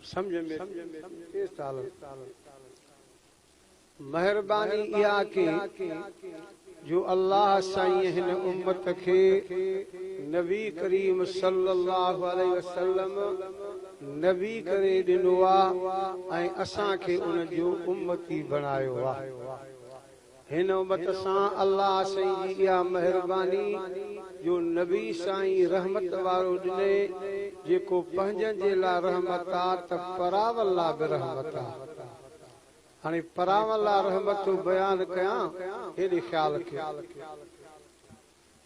समझ में मेहरबानी इहा के जो अल्लाह साईं हिन उम्मत के नबी करीम सल्लल्लाहु अलैहि वसल्लम नबी करे ॾिनो आहे ऐं असां खे उन जो उम्मती बणायो आहे। हिन उम्मत सां अल्लाह साईं जी इहा मेहरबानी जो नबी साईं रहमत वारो ॾिने जेको पंहिंजनि जे लाइ रहमत आहे त परावल लाइ बि रहमत आहे। हाणे परावल लाइ रहमत बयान कयां हेॾे ख़्याल कयो।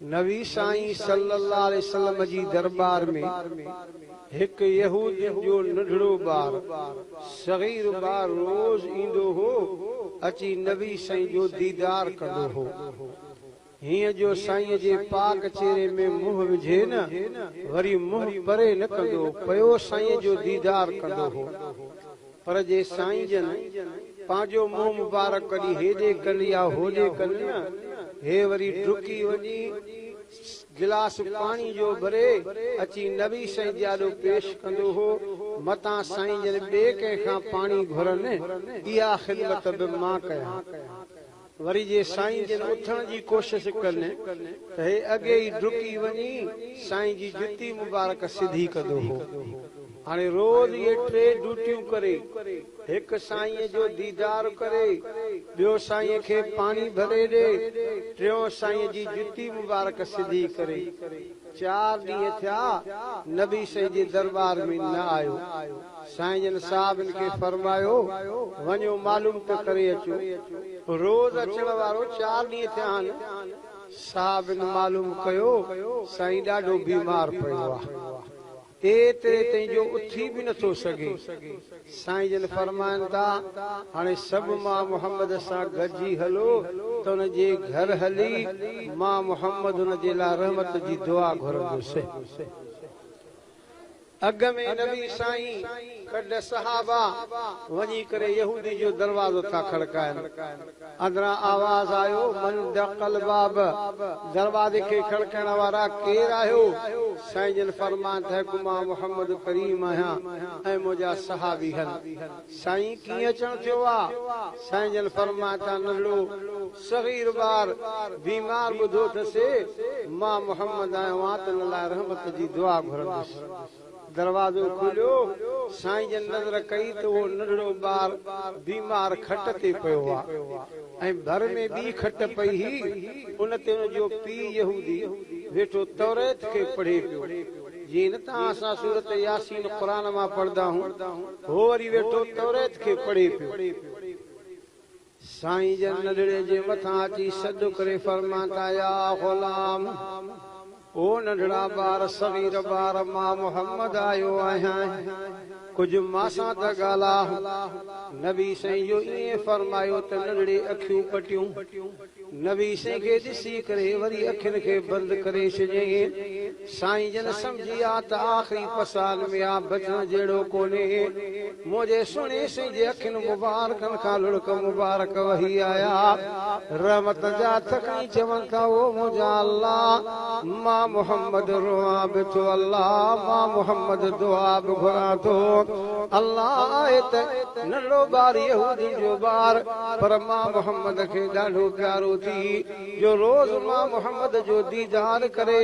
नबी साईं सल्लल्लाहु अलैहि वसल्लम जी दरबार में हिकु यहूदी जो नंढड़ो ॿार सगीर ॿार रोज़ ईंदो हो अची नबी साईं जो दीदार कंदो हो। हीअं जो साईं जे पाक चेहरे में मुंहुं विझे न वरी मुंहुं परे न कंदो पियो साईं जो दीदार कंदो हो। पर जे साईं जन पंहिंजो मुंहुं मुबारक कॾहिं हेॾे कनि या होॾे कनि न हे वरी डुकी वञी गिलास पाणी जो भरे अची नबी साईं जे आॾो पेश कंदो हो। मतां साईं जन ॿिए कंहिंखां पाणी घुरनि इहा ख़िदमत बि मां कयां। वरी जे साईं जन उथण जी कोशिश कनि त हे अॻे ई डुकी वञी साईं जी जुती मुबारक सिधी कंदो हो। हाणे रोज़ इहे टे ड्यूटियूं करे हिकु साईं जो दीदार करे ॿियो साईं खे पाणी भरे ॾे टियों साईं जी जुती मुबारक सिधी करे 4 ॾींहं थिया नबी साईं जे दरबार में न आयो। साईं जन साहिबनि खे फरमायो वञो मालूम त करे अचो। रोज़ अचण वारो 4 ॾींहं थिया आहिनि। साहिबनि मालूम कयो साईं ॾाढो बीमार पियो आहे एतिरे ताईं जो उथी बि नथो सघे। साईं जन फरमाइनि था हाणे सभु मां मोहम्मद सां गॾिजी हलो त हुन जे घर हली मां मोहम्मद हुन जे लाइ रहमत जी दुआ घुरंदुसि। अॻ में नबी साईं कॾ सहाबा वञी करे यहूदी जो दरवाज़ो था खड़काइनि। अंदरां आवाज़ आयो मन दक़ल बाब दरवाज़े खे खड़काइण वारा केरु आहियो? साईं जन फरमाइनि था मां मोहम्मद करीम आहियां ऐं मुंहिंजा सहाबी आहिनि। साईं कीअं अचणु थियो आहे? साईं जन फरमाइनि था नंढड़ो सगीर ॿार बीमार ॿुधो अथसि मां मोहम्मद आहियां त हुन लाइ रहमत जी दुआ घुरंदुसि। दरवाज़ो खोलियो साईं जन नज़र कई त उहो नंढड़ो ॿार बीमार खट ते पियो आहे ऐं भर में ॿी खट पई हुई उन ते उन जो पीउ यहूदी वेठो तौरेत खे पढ़े पियो। जीअं न तव्हां असां सूरत यासीन क़ुरान मां पढ़ंदा आहियूं हो वरी वेठो तौरेत खे पढ़े पियो। साईं जन नंढड़े जे मथां अची सॾु करे फरमाइनि था या ग़ुलाम ओ नंढड़ा ॿार सगीर ॿार मां मोहम्मद आयो आहियां कुझु मां सां त ॻाल्हि। नबी साईं जो ईअं फरमायो त नंढड़े अखियूं पटियूं। नबी साईं खे ॾिसी करे वरी अखियुनि खे बंदि करे छॾियईं। साईं जन सम्झी विया त आख़िरी पसान में आ बचण जहिड़ो कोन्हे। मुंहिंजे सुहिणे साईं जे अखियुनि मुबारकनि खां लुड़क मुबारक वही आया रहमत जा थकणी चवनि था ओ मुंहिंजा अल्लाह मां मोहम्मद रोआ बि थो अल्लाह मां मोहम्मद दुआ बि घुरां थो। अल्लाह आहे त नंढड़ो ॿार यहूदी जो ॿार पर मां मोहम्मद खे ॾाढो प्यारो थी जो रोज़ मां मोहम्मद जो दीदार करे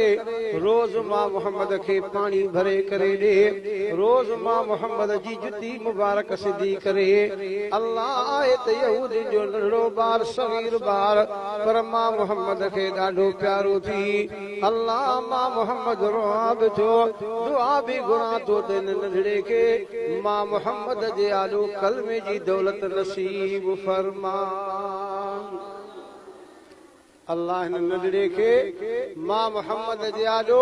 रोज़ मां मोहम्मद खे पाणी भरे करे ॾे रोज़ मां मोहम्मद जी जुती मुबारक सिधी करे। अल्लाह आहे त यहूदी जो नंढड़ो ॿार सगीर ॿार पर मां मोहम्मद खे ॾाढो प्यारो थी। अल्लाह मां मोहम्मद रोआ बि थो दुआ बि घुरां थो त नंढड़े खे मां मोहम्मद जे आॾो कलमे जी दौलत नसीब फरमा। अल्लाह हिन नंढड़े खे मां मोहम्मद जे आॾो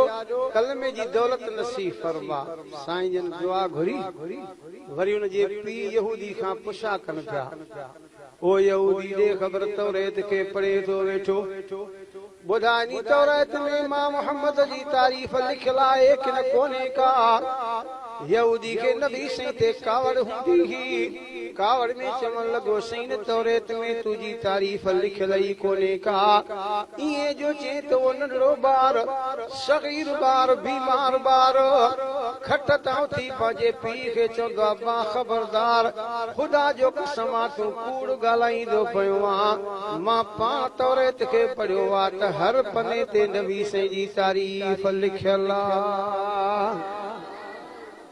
कलमे जी दौलत नसीब फरमा। साईं जन दुआ घुरी वरी हुन जे पीउ यहूदी खां पुछा कनि पिया ओ यहूदी ॾे ख़बर तौरेत खे पढ़े थो वेठो ॿुधाइनी तौरेत में मां मोहम्मद जी तारीफ़ लिखियल आहे कि न कोन्हे का? यहूदी के नबी से ते कावड़ हुंदी ही कावड़ में चमन लगो सैन तौरेत में तुझी तारीफ लिखलई कोने का ये जो चेत वो नंढड़ो बार सगीर बार बीमार बार खटतां थी पंहिंजे पीउ खे चवंदो आहे मां ख़बरदार ख़ुदा जो कसम तूं कूड़ ॻाल्हाईंदो पियो आहे मां पाण तौरेत खे पढ़ियो आहे त हर पने ते नबी साईं जी तारीफ़ लिखियल आहे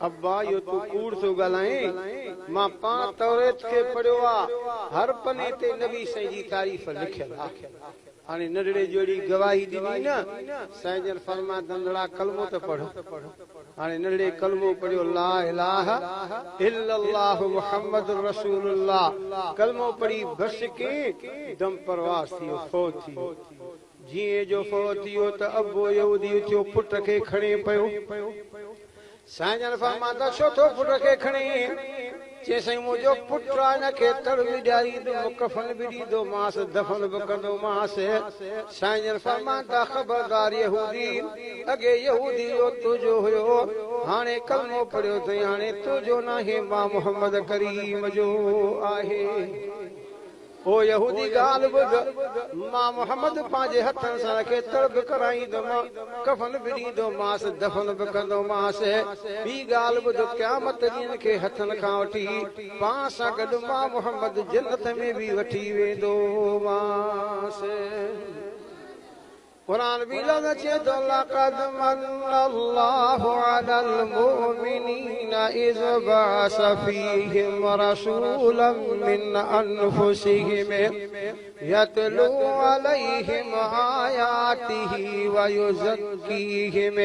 अब्बा यो तू कूड़ थो ॻाल्हाए मां पाण तौरेत खे पढ़ियो आहे हर पने ते नबी साईं जी तारीफ़ लिखियल आहे हाणे नंढड़े जोड़ी गवाही ॾिनी न साईं जन फरमा दंदड़ा कलमो त पढ़ो हाणे नंढड़े कलमो पढ़ियो ला इलाहा इल्लल्लाहु मुहम्मदुर रसूलुल्लाह कलमो पढ़ी बस के दम परवास थियो फौत थियो जीअं जो फौत थियो त अबो यहूदी थियो पुट खे खणे पियो साईं जन फरमाता छो थो पुट खे खणे चई साईं मुंहिंजो पुट आहे हिन खे तड़ बि ॾियारींदो कफन बि ॾींदो मांस दफ़न बि कंदो मांस साईं जन फरमाता ख़बरदार यहूदी अॻे यहूदी जो तुंहिंजो हुयो हाणे कलमो पढ़ियो अथई हाणे तुंहिंजो नाहे मां मोहम्मद करीम जो आहे ओ यहूदी ॻाल्हि ॿुध मां मोहम्मद पंहिंजे हथनि सां खे तड़ब कराईंदुमि कफन बि ॾींदोमांस दफ़न बि कंदोमांस ॿी ॻाल्हि ॿुध क़यामत ॾींहं खे हथनि खां वठी पाण सां गॾु मां मोहम्मद जन्नत में बि वठी वेंदोमांस कुरान भी लगे तो लक़द मन्नल्लाहु अलल मुमिनीना इज़ बअस फीहिम रसूलन मिन अनफुसिहिम यतलू अलैहिम आयातिही व युज़क्कीहिम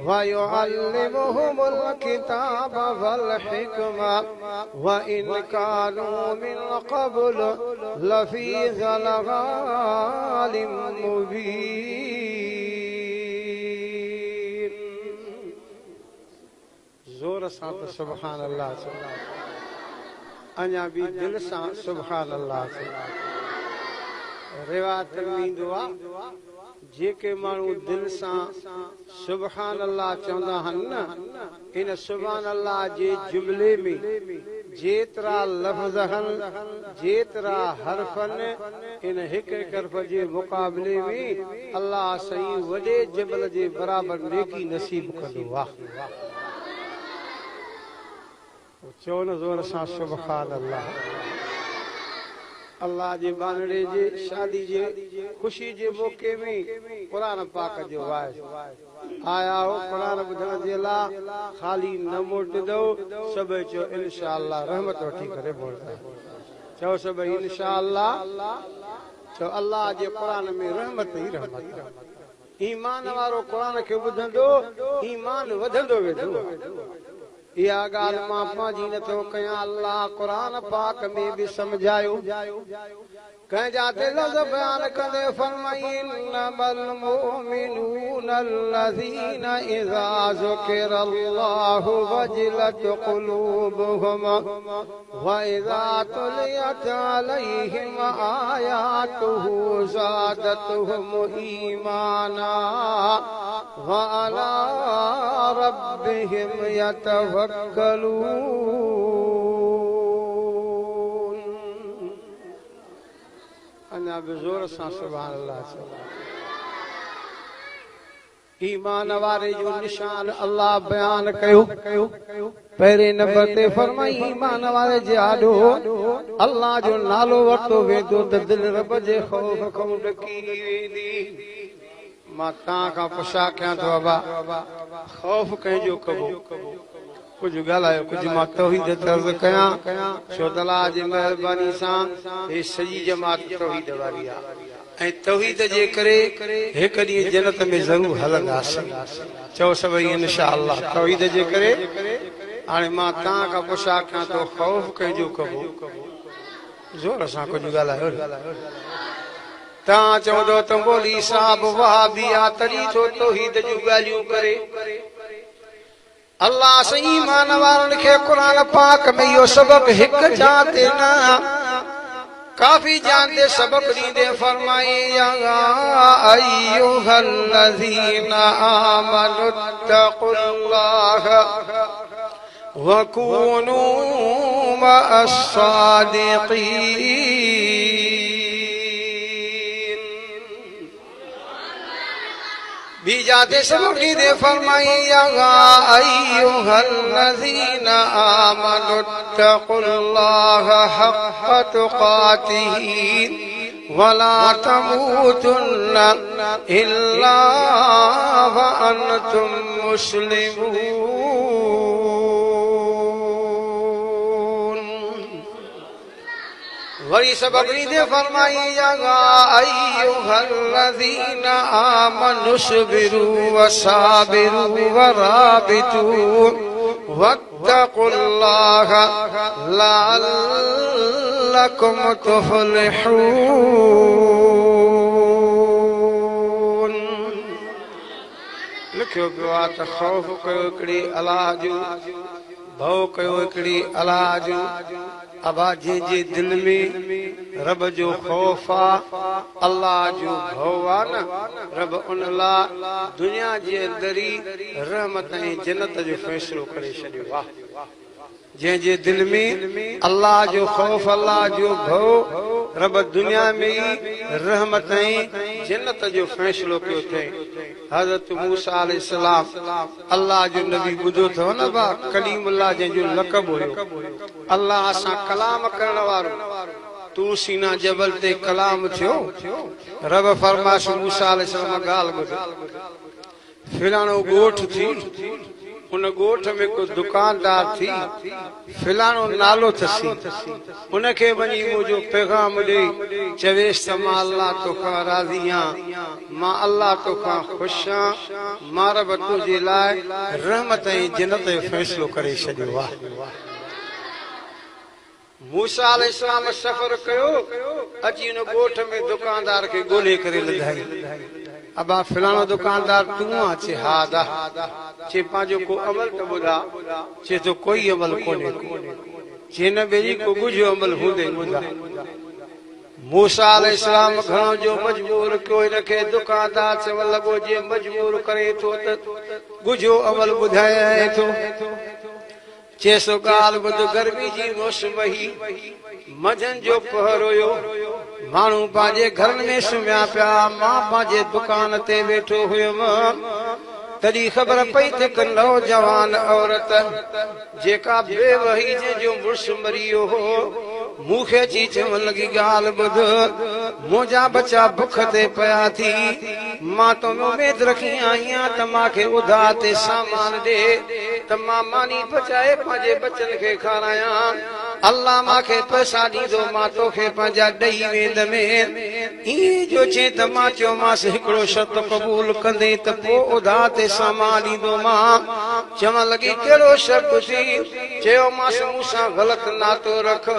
व युअल्लिमुहुमुल किताब वल हिकमा व इन कानू मिन क़ब्ल लफी ज़लालिम मुबीन जोर सां त सुभान अल्लाह अञा बि दिल सां सुभान अल्लाह रिवायत में ईंदो आहे जेके माण्हू दिल सां सुभान अल्लाह चवंदा आहिनि न इन सुभान अल्लाह जे जुमले में जेतिरा लफ़्ज़ आहिनि जेतिरा हर्फ़ आहिनि इन हिक हिक हर्फ़ जे मुक़ाबले में अल्लाह साईं वॾे जबल जे बराबरि नेकी नसीब कंदो आहे चओ न ज़ोर सां सुभान अल्लाह अल्लाह जे बानड़े जे शादी जे खुशी जे मौके में कुरान पाक जो वाइस आया हो कुरान ॿुधण जे लाइ ख़ाली न मोटंदो सभई चओ इंशाअल्लाह रहमत वठी करे मोटंदा चओ सभई इंशाअल्लाह चओ अल्लाह जे कुरान में रहमत ई रहमत ईमान वारो कुरान खे ॿुधंदो ईमान वधंदो वेंदो इहा ॻाल्हि मां पंहिंजी नथो कयां अल्लाह कुरान पाक में बि समझायो कंहिंजा ते लफ़्ज़ बयान कंदे फरमाईन इन्नमल मुमिनूना अल्लज़ीना इज़ा ज़ुकिरल्लाहु वजिलत क़ुलूबुहुम व इज़ा तुलियत अलैहिम आयातुहु ज़ादतहुम ईमाना व अला रब्बिहिम यतवक्कलून अञा बि ज़ोर सां सुभान अल्लाह ईमान वारे जो निशान अल्लाह बयान कयो पहिरें नंबर ते फरमाई ईमान वारे जे आॾो अल्लाह जो नालो वरितो वेंदो त दिलि रब जे ख़ौफ़ खां ॾकी वेंदी मां तव्हां खां पुछा कयां थो बाबा ख़ौफ़ कंहिंजो कबो कुछ ॻाल्हायो कुछ मां तौहीद तर्ज़ कयां छो त अल्लाह जी महिरबानी सां हे सॼी जमात तौहीद वारी आहे ऐं तौहीद जे करे हिकु ॾींहुं जन्नत में ज़रूर हलंदासीं चओ सभई इंशाअल्लाह तौहीद जे करे हाणे मां तव्हां खां पुछा कयां थो ख़ौफ़ कंहिंजो कबो ज़ोर सां कुझु ॻाल्हायो तव्हां चवंदो त मौलवी साहब वहाबी आहे तॾहिं थो तौहीद जूं ॻाल्हियूं करे अल्लाह से ईमान वारनि खे कुरान पाक में इहो सबक हिकु जान ते न काफ़ी जान ते सबक ॾींदे फरमाई या अय्युहल्लज़ीना आमनु तक़ुल्लाह وكونوا مع الصادقين بیجاتے سبقی دے فرمائی یا ایوہا الذین آمنوا اتقوا اللہ حق تقاتہ ولا تموتن إلا وأنتم مسلمون وری سبقی دے فرمائی یا ایوہا الذین آمنوا اصبروا وصابروا ورابطوا واتقوا اللہ لعلکم تفلحون لکھو بیوات خوف کیو اکڑی اللہ جو بھو کیو اکڑی اللہ جو ابا جے جے دل میں رب جو خوف اللہ جو بھو نا رب ان لا دنیا جے اندری رحمت جنت جو فیصلو کرے چھڈیو واہ جن جے دل میں اللہ جو خوف اللہ جو بھو رب دنیا میں رحمت جنت جو فیصلو کیو تھے حضرت موسیٰ علیہ السلام اللہ جو نبی بدھو تھو نا با کلیم اللہ جن جو لقب ہوئے اللہ اساں کلام کرن وارو تو سینا جبل تے کلام تھیو رب فرماش موسیٰ علیہ السلام گال بدھ فلانو گوٹھ تھی ان گوٹھ میں کو دکاندار تھی فلانو نالو تسی ان کے بنی مجھو پیغام دے چویس ما اللہ تو کا راضیاں ما اللہ تو کا خوشاں ما رب تجھے لائے رحمت جنت فیصلو کرے چھڈیو واہ موسیٰ علیہ السلام سفر کیو اچھی ان گوٹھ میں دکاندار کے گولے کرے لدھائی ابا فلانو دکاندار تو آچے ہادا چے پانچو کو عمل تو بدا چے تو کوئی عمل کونے کو چے نبیری کو گجو عمل ہو دے بدا موسیٰ علیہ السلام گھروں جو مجبور کوئی رکھے دکاندار سے لگو جے مجبور کرے تو گجو عمل بدھایا ہے تو چے سو گال بدھ گرمی جی موسم ہی مجھن جو پہر ہویو مانو پانجے گھرن میں سمیا پیا ماں پانجے دکان تے بیٹھو ہویم تڑی خبر پئی تے کہ نوجوان عورت جیکا بے وہی جے جو مرس مریو ہو موکھے چی چون لگی گال بدھ موجا بچا بکھ تے پیا تھی ماں تو امید رکھی آئیاں تما کے ادا تے سامان دے تما مانی بچائے پانجے بچن کے کھانایاں اللہ ماں کے پیسہ دی دو ماں تو کے پانجا ڈئی ویند میں ای جو چے تما چو ماں سے ہکڑو شرط قبول کندے ت پو ادا تے سامان دی دو ماں چون لگی کیڑو شرط تھی چیو ماں سے موسیٰ غلط نہ تو رکھ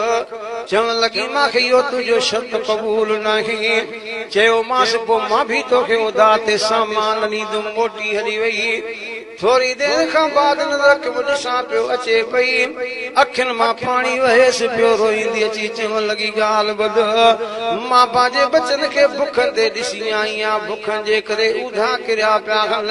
چون لگی ماں کے یو تجھو شرط قبول نہیں چیو ماں سے پو ماں بھی تو کے ادا تے سامان دی دو موٹی ہلی وئی تھوڑی دیر کھاں بعد نظر کے مجھساں پیو اچے پئی اکھن ماں پانی وحیس پیو روئیں دی اچی چون لگی گال بدھ ماں پانجے بچن کے بکھن دے ڈسی آئیاں بکھن جے کرے اودھا کریا پیا ہن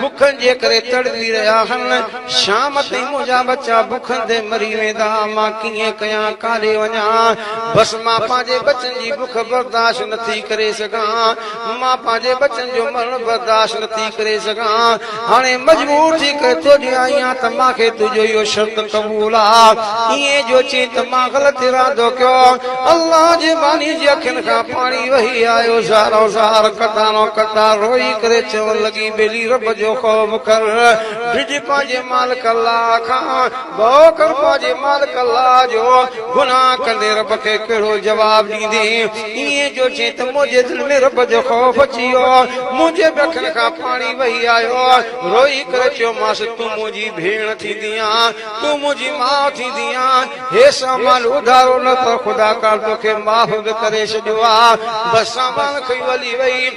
بکھن جے کرے تڑوی رہیا ہن شام تئی مجھا بچہ بکھن دے مری ویندا ماں کیے کیاں کالے ونیا بس ماں پانجے بچن جی بکھ برداشت نتھی کرے سگاں ماں پانجے بچن جو مرن برداشت نتھی کرے سگاں ہانے مجبور تھی کہ تو دی آئیاں تما کے تجھو یو شرط قبولا یہ جو چی تما غلط ارادو کیوں اللہ جے بانی جی اکھن کا پانی وہی آئیو زارو زار کتانو کتا روئی کرے چون لگی بیلی رب جو خوف کر بھج پانجے مالک اللہ کھاں بہو کر پانجے مالک اللہ جو گناہ کندے رب کے کڑو جواب دی دے یہ جو چی تم مجھے دل میں رب جو خوف چیو مجھے بکھن کا پانی وہی آئیو روئی کرے چو ماس تو مجھے بھیڑ تھی دیاں تو مجھے ماں تھی دیاں ہے سامان ادھارو نہ تو خدا کار تو کے معافد کرے شدوا بس سامان کئی ولی وئی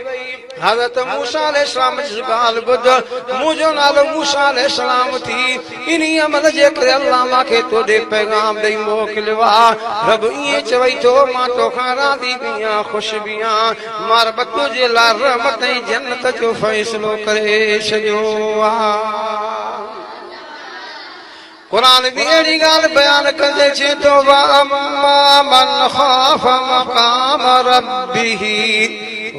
حضرت موسیٰ علیہ السلام جس گال بدھ مجھو نالو موسیٰ علیہ السلام تھی انہی عمل جے کرے اللہ ماں کے تو دے پیغام دے موکلوا رب یہ چوئی تو ماں تو خارا دی بیاں خوش بیاں مار بتو جے لا رحمت جنت جو فیصلو کرے شجوا कुरान भी अहिड़ी ॻाल्हि बयान कंदे चए थो वअम्मा मन ख़ाफ़ मक़ाम रब्बिही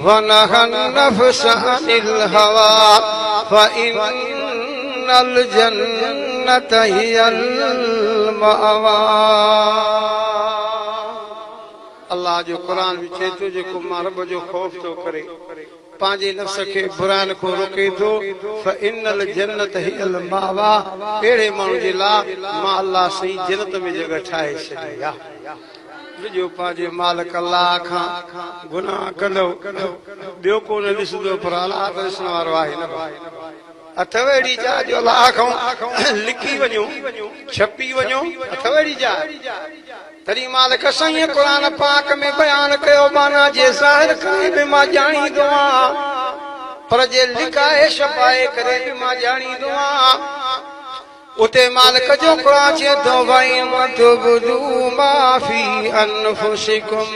वनहा नफ़्स अनिल हवा फ़इन्नल जन्नत हियल मअवा। अल्लाह जो कुरान भी चए थो जेको मां रब जो ख़ौफ़ थो करे पंहिंजे नफ़्स खे बुराइण खां रोके थो फ़इन्नल जन्नत हियल मअवा, अहिड़े माण्हू जे लाइ मां अल्लाह सही जन्नत में जॻह ठाहे छॾी आहे। जो पंहिंजे मालिक अल्लाह खां गुनाह कंदो ॿियो कोन ॾिसंदो पर अल्लाह त ॾिसण वारो आहे न। अथव अहिड़ी जाइ जो अल्लाह खां लिखी वञो छपी वञो, अथव अहिड़ी जाइ? तॾहिं मालिक साईं क़ुरान पाक में बयान कयो माना जे ज़ाहिर करे बि मां ॼाणींदो आहियां पर जे लिकाए छपाए करे बि मां ॼाणींदो आहियां। उते मालिक जो क़ुरान चए थो वई तुबदू मा फी अनफुसिकुम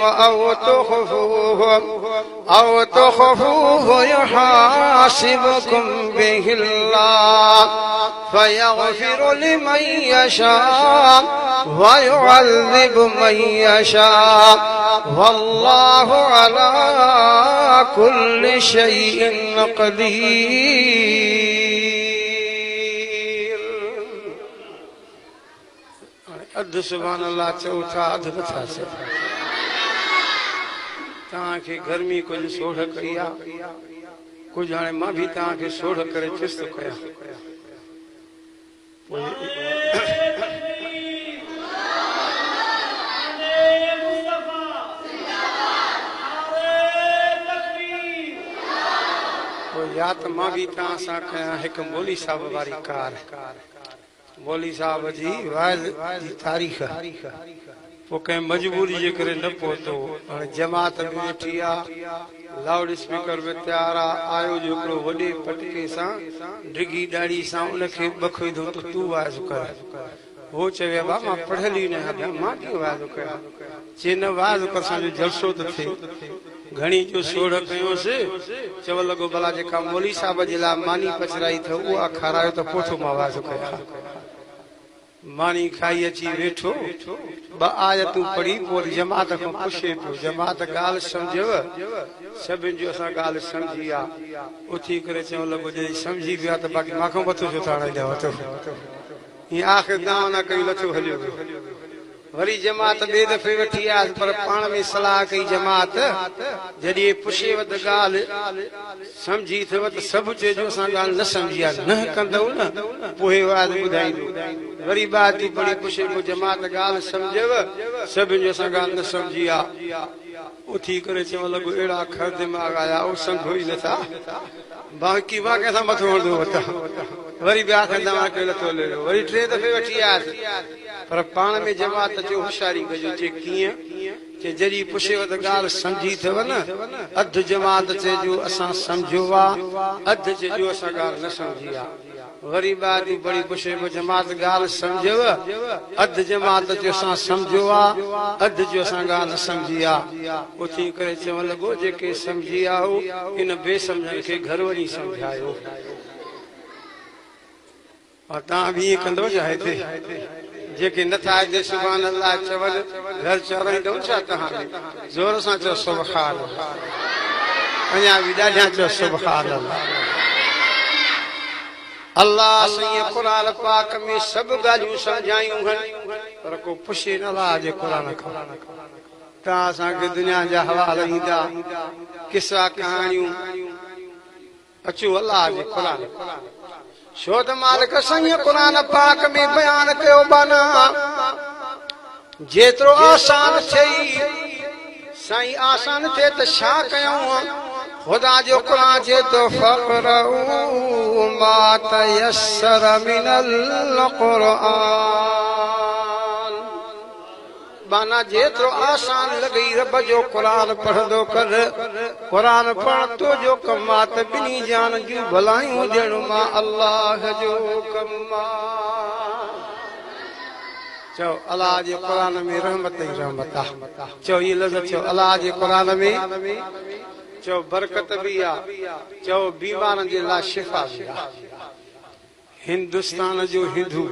औ तुख़फूहु युहासिबकुम बिहिल्लाह फयग़फिरु लिमन यशा व युअज़्ज़िबु मन यशा वल्लाहु अला कुल्लि शैइन क़दीर। अध सुभान अल्लाह चओ था अध नथा चओ। तव्हांखे गर्मी कुझु सोढ़ कई आहे, कुझु हाणे मां बि तव्हांखे सोढ़ करे चुस्त कयां। या त मां बि तव्हां सां कयां हिकु मौली साहिब वारी कार। मौली साहिब जी वाइज़ जी तारीख़ पोइ कंहिं मजबूरी जे करे न पहुतो, हाणे जमात बि वेठी आहे, लाउड स्पीकर बि तयारु आहे, आयो जो हिकिड़ो वॾे पटके सां डिघी ॾाढ़ी सां उनखे बखोईंदो त तूं वाइज़ कर। हो चवे बा मां पढ़ियल ई न आहियां, मां कीअं वाइज़ कयां? चए न वाइज़ कर असांजो जलसो त थिए। घणी जो सोढ़ कयोसि, चव लॻो भला जेका मौली साहिब जे लाइ मानी पचराई अथव उहा खारायो त पोइ मां वाइज़ कयां। मानी खाई अची वेठो, ॿ आयतूं पढ़ी पोइ जमात खां पुछे पियो, जमात ॻाल्हि सम्झव? सभिनि जो असां ॻाल्हि सम्झी आहे। उथी करे चवण लॻो जॾहिं सम्झी वियो आहे त बाक़ी मां मथो छो था हणाईंदा? हीअं आख़िर दावा न कई लथो हलियो वियो। वरी जमात ॿिए दफ़े वठी आयसि पर पाण में सलाह कई जमात जॾहिं पुछेव त ॻाल्हि सम्झी अथव त सभु चइजो असां ॻाल्हि न सम्झी आहे, न कंदव न पोइ वाइद ॿुधाईंदो। वरी ॿार थी पढ़ी पुछे पोइ जमात ॻाल्हि सम्झव? सभिनि जो असां ॻाल्हि न सम्झी आहे। उथी करे चवण लॻो अहिड़ा खर दिमाग़ आया उहो सम्झो ई नथा, बाक़ी मां कंहिंसां मथो हणंदो वठां। वरी ॿिया खां दवा कयो लथो हलियो। वरी टे दफ़े वठी आयासीं पर पाण में जमात चयो होशियारी कजो। चए कीअं? चए जॾहिं पुछेव त ॻाल्हि सम्झी अथव न, अधु जमात चइजो असां सम्झो आहे, अधु चइजो असां ॻाल्हि न सम्झी आहे। वरी ॿार बि बड़ी पुछे पोइ जमात ॻाल्हि सम्झव? अधु जमात जो असां सम्झो आहे, अधु जो असां ॻाल्हि न सम्झी आहे। उथी करे चवण लॻो जेके सम्झी आयो इन बेसम्झनि खे घर वञी सम्झायो। और तव्हां बि ईअं कंदो छा? हिते जेके नथा हिते सुभान अल्लाह चवनि घर चवंदव छा? तव्हां ज़ोर सां चओ सुभान अल्लाह, अञा बि ॾाढा चओ सुभान अल्लाह। अल्लाह साईं क़ुरान पाक में सभु ॻाल्हियूं सम्झायूं आहिनि पर को पुछे न अल्लाह जे क़ुरान खां। तव्हां असांखे दुनिया जा हवाल ईंदा, किसा कहाणियूं, अचो अल्लाह जे क़ुरान। छो त मालिक साईं क़ुरान पाक में बयान कयो बाना जेतिरो आसान थिए साईं आसान थिए त छा कयूं? खुदा जो क़ुरान चए थो फ़क़रऊ मा तयस्सर मिनल क़ुरान। माना जेतिरो आसान लॻई रब जो क़ुरान पढ़ंदो कर। क़ुरान पढ़ तो जो कम आहे त ॿिन्ही जान जूं भलायूं ॾियण मां अल्लाह जो कम आहे। चओ अल्लाह जे क़ुरान में रहमत ई रहमत आहे। चओ इहे लफ़्ज़ चओ अल्लाह जे क़ुरान में, चओ बरकत बि आहे, चओ बीमारनि जे लाइ शिफ़ा बि आहे। हिंदुस्तान जो हिंदू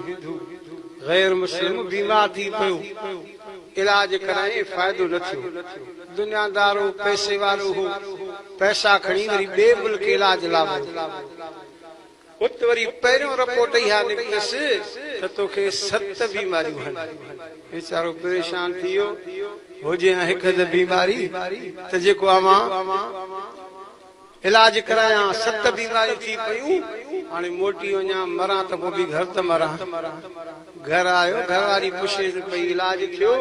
गैर मुस्लिम बीमार थी पियो इलाज कराए फ़ाइदो न थियो दुनियादार हो पैसे वारो हो पैसा खणी वरी ॿिए मुल्क इलाज लाइ उत वरी पहिरियों रिपोर्ट इहा निकितसि त तोखे 7 बीमारियूं आहिनि वीचारो परेशान थी वियो हुजे हिकु त बीमारी त जेको मां इलाज करायां 7 बीमारियूं थी पयूं हाणे मोटी वञा मरां त पोइ बि घर त मरां घर आयो घर वारी पुछे पई इलाज थियो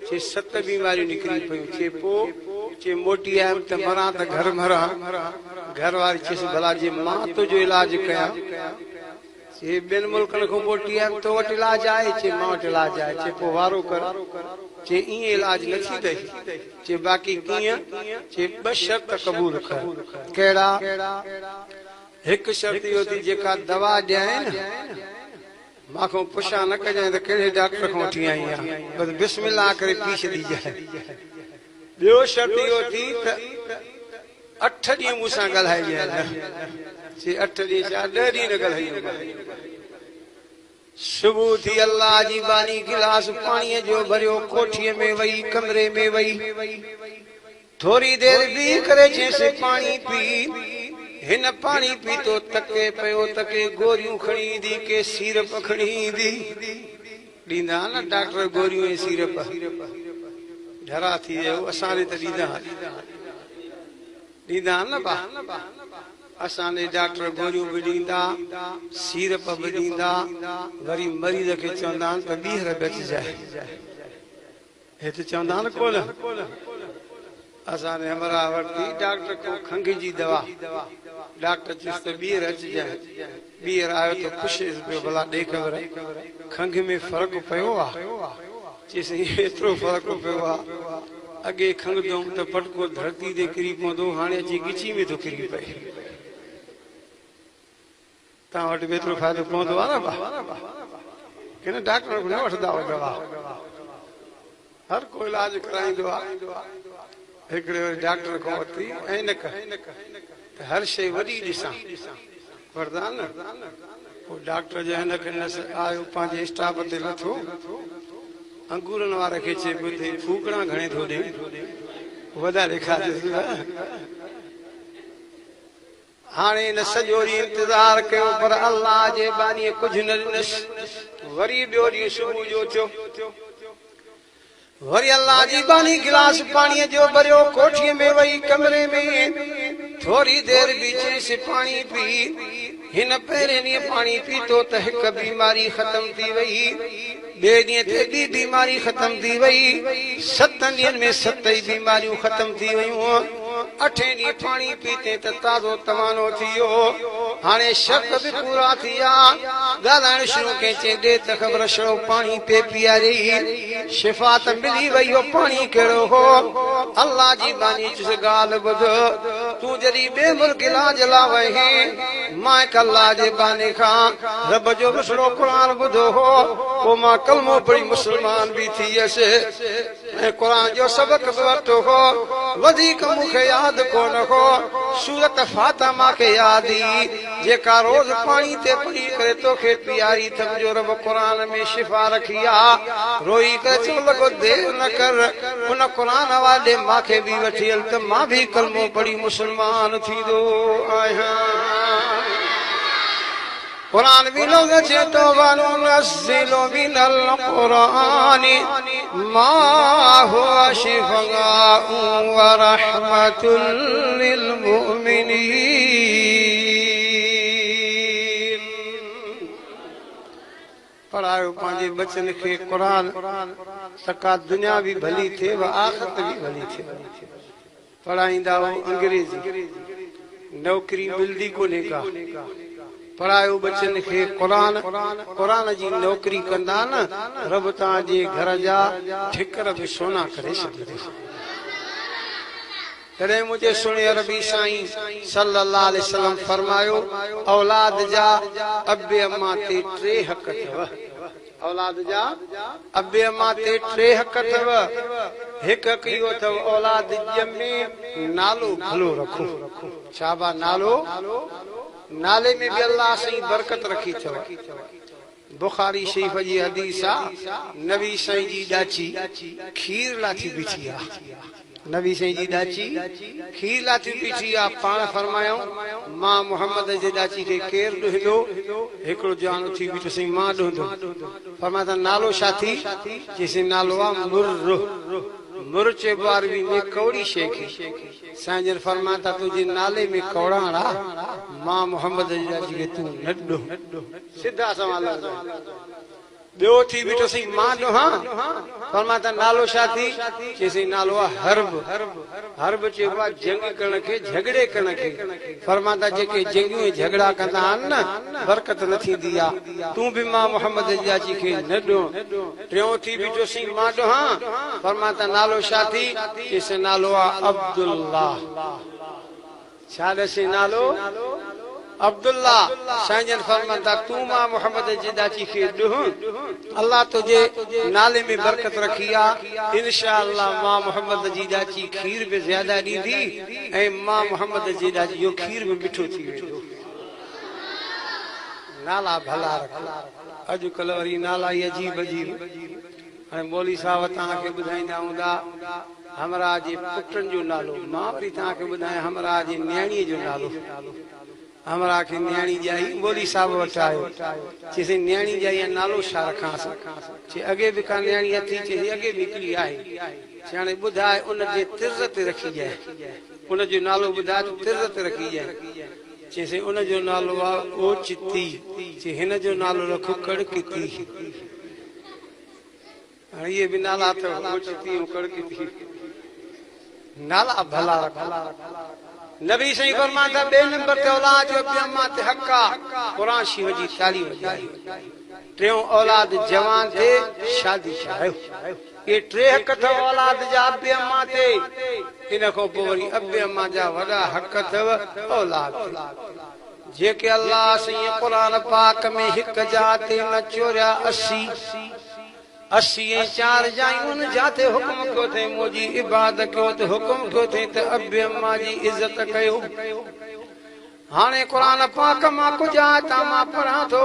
चे 7 बीमारियूं निकिरी पयूं चे पोइ चे मोटी आयमि त मरां त घर मरां घर वारी चयसि भला जे मां तुंहिंजो इलाज कयां चे ॿियनि मुल्कनि खां मोटी आयमि तो वटि इलाज आहे चे मां वटि इलाज आहे चे पोइ वारो कर चे ईअं इलाज न थी अथई चे बाक़ी कीअं चे 2 शर्त क़बूल कर कहिड़ा हिकु शर्त इहो थी जेका दवा ॾियां न मां पुछां न कजांइ त कहिड़े डॉक्टर खां वठी आई आहियां बस बिस्मिल्लाह करे पी छॾीजांइ ॿियो शर्त इहो थी त 8 ॾींहं मूंसां ॻाल्हाइजांइ चे 8 ॾींहं छा 10 ॾींहं न ॻाल्हाइजांइ सुबुह थी अल्लाह जी बानी गिलास पाणीअ जो भरियो कोठीअ में वई कमरे में वई थोरी देरि बीह करे चयसि पाणी पी हिन पाणी पीतो तके पियो तके गोरियूं खणी ईंदी के सीरप खणी ईंदी ॾींदा न डॉक्टर गोरियूं ऐं सीरप ढरा थी वियो असांजे त ॾींदा न बा असांजे डॉक्टर गोरियूं बि ॾींदा सीरप बि ॾींदा वरी मरीज़ खे चवंदा आहिनि त ॿीहर बचिजाए हिते चवंदा न कोन असांजे हमरा वरिती डॉक्टर खां खंघ जी दवा डॉक्टर चयसि त ॿीहर अचिजांइ ॿीहर आयो त ख़ुशि पियो भला ॾे ख़बर खंघ में फ़र्क़ु पियो आहे चयसि एतिरो फ़र्क़ु पियो आहे अॻे खंघंदुमि त फटको धरती ते किरी पवंदो हाणे अची गिची में थो किरी पए तव्हां वटि बि एतिरो फ़ाइदो पवंदो आहे न किन डॉक्टर न वठंदा हुआ दवा हर को इलाज कराईंदो आहे हिकिड़े डॉक्टर खां वरिती ऐं न त हर शइ वॾी ॾिसां वठंदा न पोइ डॉक्टर जो हिनखे न आयो पंहिंजे स्टाफ ते लथो अंगूरनि वारे खे चए पियो फूकणा घणे थो ॾे वॾा ॾेखारे हाणे न सॼो ॾींहुं इंतज़ार कयो पर अल्लाह जे बानीअ कुझु न ॾिनसि वरी ॿियो ॾींहुं सुबुह जो थियो वरी अल्लाह जी बानी गिलास पाणीअ जो भरियो कोठीअ में वई कमरे में थोरी देरि बि चयसि पाणी पी हिन पहिरें ॾींहुं पाणी पीतो त हिकु बीमारी ख़तम थी वई ॿिए ॾींहं ते ॿी बीमारी ख़तम थी वई 7 ॾींहंनि में 7 ई बीमारियूं ख़तम थी वयूं 8 ॾींहं पाणी पीते त ताज़ो तवानो थी वियो हाणे शक बि पूरा थी विया ॻाल्हाइण शुरू कई चई ॾे त ख़बर छड़ो पाणी पे पीआरी शिफ़ा त मिली वई हो पाणी कहिड़ो हो अल्लाह जी बानी चुसि ॻाल्हि ॿुध तूं जॾहिं ॿिए मुल्क इलाज लाइ वहीं मां हिकु अल्लाह जे बाने खां रब जो मिसरो क़ुर ॿुधो हो पोइ मां कलमो पढ़ी मुस्लमान बि थी वियसि ऐं क़ुर जो सबक बि वरितो हो वधीक मूंखे यादि कोन हो सूरत फातिमा खे यादि ई जेका रोज़ पाणी ते पढ़ी करे तोखे पीआरी थमजो रब क़ुर में शिफ़ा रखी आहे रोई करे चवण लॻो देरि न कर उन क़ुर वारे मूंखे बि वठी हल त मां बि कलमो पढ़ी मुस्लमान थींदो आहियां कुरान भी लोग तो वनुनज़्ज़िलु मिनल कुरानि मा हुवा शिफ़ाअु व रहमतुल लिल मुमिनीन पढ़ायो पंहिंजे बचन खे कुरान तका दुनिया भी भली थे व आखिरत भी भली थे पढ़ाईंदा हो अंग्रेजी नौकरी मिलदी कोन्हे का पढ़ायो बचन खे कुरान कुरान जी नौकरी कंदा न रब तव्हांजे घर जा ठिकर बि सोना करे छॾींदो तॾहिं मुंहिंजे सुणे अरबी साईं सल्लल्लाहु अलैहि वसल्लम फरमायो औलाद जा अबे अम्मा ते 3 हक़ अथव औलाद जा अबे अम्मा ते 3 हक़ अथव हिकु हक़ इहो अथव औलाद ॼमे नालो भलो रखो शाबा नालो नाले में भी अल्लाह सही बरकत रखी थव बुखारी शरीफ जी हदीस आ नबी साईं जी ॾाची खीर लाथी बीठी आ नबी साईं जी ॾाची खीर लाथी बीठी आ पाण फरमायो मां मोहम्मद जे ॾाची खे केर ॾुहिंदो हिकिड़ो जान उथी बीठो सई मां ॾुहंदो फरमाया त नालो छा थी चईसि नालो आहे मुर चइबो आहे अरबी में कौड़ी शइ खे साईं जन फरमाया त तुंहिंजे नाले में कौड़ाण आहे मां मोहम्मद जी ॾाची खे तूं न ॾुह सिधा सवाल ॿियो थी बीठो सई मां ॾुहां फरमाया त नालो छा थी चईसि नालो आहे हर्ब चइबो आहे जंग करण खे झगड़े करण खे फरमाया त जेके जंगियूं झगड़ा कंदा आहिनि न बरकत न थींदी आहे तूं बि मां मोहम्मद जी ॾाची खे न ॾुह टियों थी बीठो सई मां ॾुहां फरमाया त नालो छा थी चईसि नालो आहे अब्दुल्ला छा ॾसे नालो अब्दुल्ला साईं जन फरमाता तू मां मोहम्मद जी ॾाची खे ॾुह अल्लाह तुझे नाले में बरकत रखी आहे इंशाअल्लाह मां मोहम्मद जी ॾाची खीर बि ज्यादा ॾींदी ऐं मां मोहम्मद जी ॾाची जो खीर बि मिठो थी वेंदो नाला भला रख अॼुकल्ह वरी नाला ई अजीब हाणे मौली साहब तव्हांखे ॿुधाईंदा हूंदा हमरा जे पुटनि जो नालो मां वरी तव्हांखे ॿुधायां हमरा जे न्याणीअ जो नालो हमरा के न्याणी जाई मौली साहब वटि आयो चईसि न्याणी जाई नालो छा रखांसि चई अॻे बि का न्याणी अथी चईसि अॻे बि हिकिड़ी आहे हाणे ॿुधाए उनजे तिर्ज़ ते रखी जाए उनजो नालो ॿुधाए तिर्ज़ ते रखी जाए चईसि उनजो नालो आहे ओचिती चई हिन जो नालो रखो कड़किती हाणे इहे बि नाला अथव ओचिती ऐं कड़किती नाला भला नबी सही फरमाता बे नंबर ते औलाद जो बि अम्मा ते हक आहे कुरान शरीफ जी तालीम वॼाई टियों औलाद जवान ते शादी करायो ये टे हक अथव औलाद जा बि अम्मा ते इन खां पोइ वरी अबे अम्मा जा वॾा हक अथव औलाद जेके अल्लाह सही कुरान पाक में हिकु जाते न चोरिया 80 ऐं 4 जायूं जाते हुकुम कयो थे मुंहिंजी इबादत कयो त हुकुम कयो थे त अबे अम्मा जी इज्जत कयो हाणे कुरान पाक मां कुझु आयत मां पढ़ां थो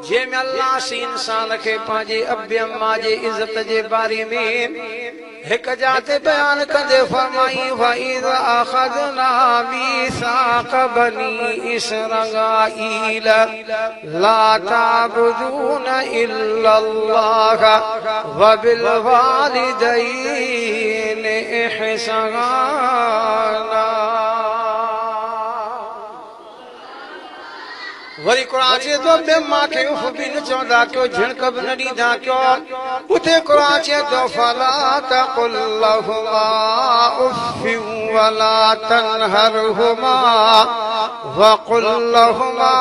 जंहिंमें अल्लाह सी इंसान खे पंहिंजे अबे अम्मा जे इज्जत जे बारे में हिकु जाते बयान कंदे फरमाई वइद अखज़ना मीसाक़ बनी इसराईल ला ताबुदून इल्लल्लाह व बिल वालिदैन इहसाना वरी कुरान चए तो बे मां के उफ भी न चौंदा क्यों झिणक भी न ॾींदा क्यों उते कुरान चए तो फला तकुल लहुमा उफ़ वला तनहरहुमा वकुल लहुमा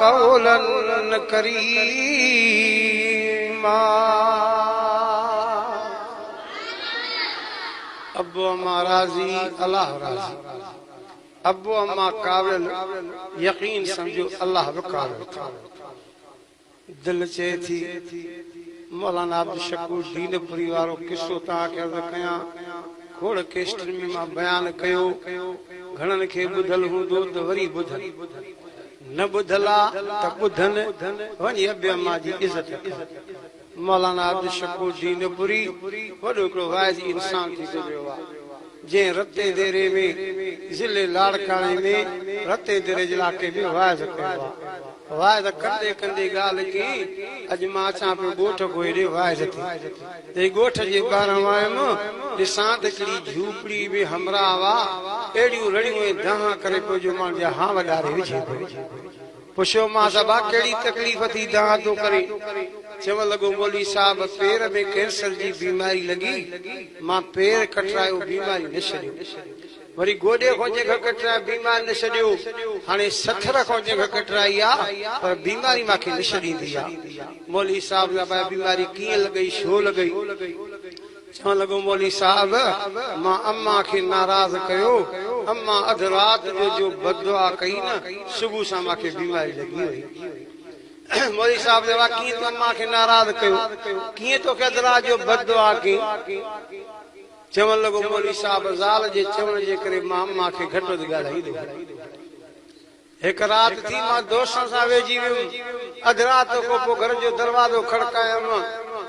कौलन करीमा अब्बू अम्मा राजी अल्लाह राजी अब्बू अम्मा काबिल यकीन समझो अल्लाह बि काबिल दिल चए थी मौलाना अब्दुल शकूर दीनपुरी वारो किस्सो तव्हांखे अर्ज़ कयां खोड़ केस्टर में मां बयान कयो घणनि खे ॿुधल हूंदो त वरी ॿुधल न ॿुधल आहे त ॿुधनि वञी अबे अम्मा जी इज़त मौलाना अब्दुल शकूर दीनपुरी वॾो हिकिड़ो वाइज़ इंसान थी गुज़रियो आहे जंहिं रते देरे में ज़िले लाड़काणे में रते देरे जे इलाइक़े में वाइज़ कयो आहे वाइज़ कंदे कंदे ॻाल्हि की अॼु मां अचां पियो ॻोठ को हेॾे वाइज़ थी ॻोठ जे ॿाहिरां आयुमि ॾिसां त हिकिड़ी झूपड़ी में हमराह आहे अहिड़ियूं रड़ियूं ऐं दहा करे पियो जो मां हा वॾारे विझे पियो पुछियो मां सबा कहिड़ी तकलीफ़ थी दहा थो करे चवण लॻो मौली साहब पेर में कैंसर जी बीमारी लॻी मां पेर कटरायो बीमारी न छॾियो वरी गोॾे खां जंहिंखां कटरायो बीमारी न छॾियो हाणे सथर खां जंहिंखां कटराई आहे पर बीमारी मूंखे न छॾींदी आहे मौली साहब जा बीमारी कीअं लॻई छो लॻई चवण लॻो मौली साहब मां अम्मा खे नाराज़ कयो अम्मा अधु राति जो बददुआ कई न सुबुह सां मूंखे बीमारी लॻी वई मौली साहब ने कीअं तूं अम्मा खे नाराज़ कयो कीअं तोखे अधु राति जो बददुआ कई चवण लॻो मौली साहब ज़ाल जे चवण जे करे मां अम्मा खे घटि वधि ॻाल्हाईंदो एक रात थी मां दोस्तन सां वेझी वियुमि अध रात खां पोइ घर जो दरवाज़ो खड़कायमि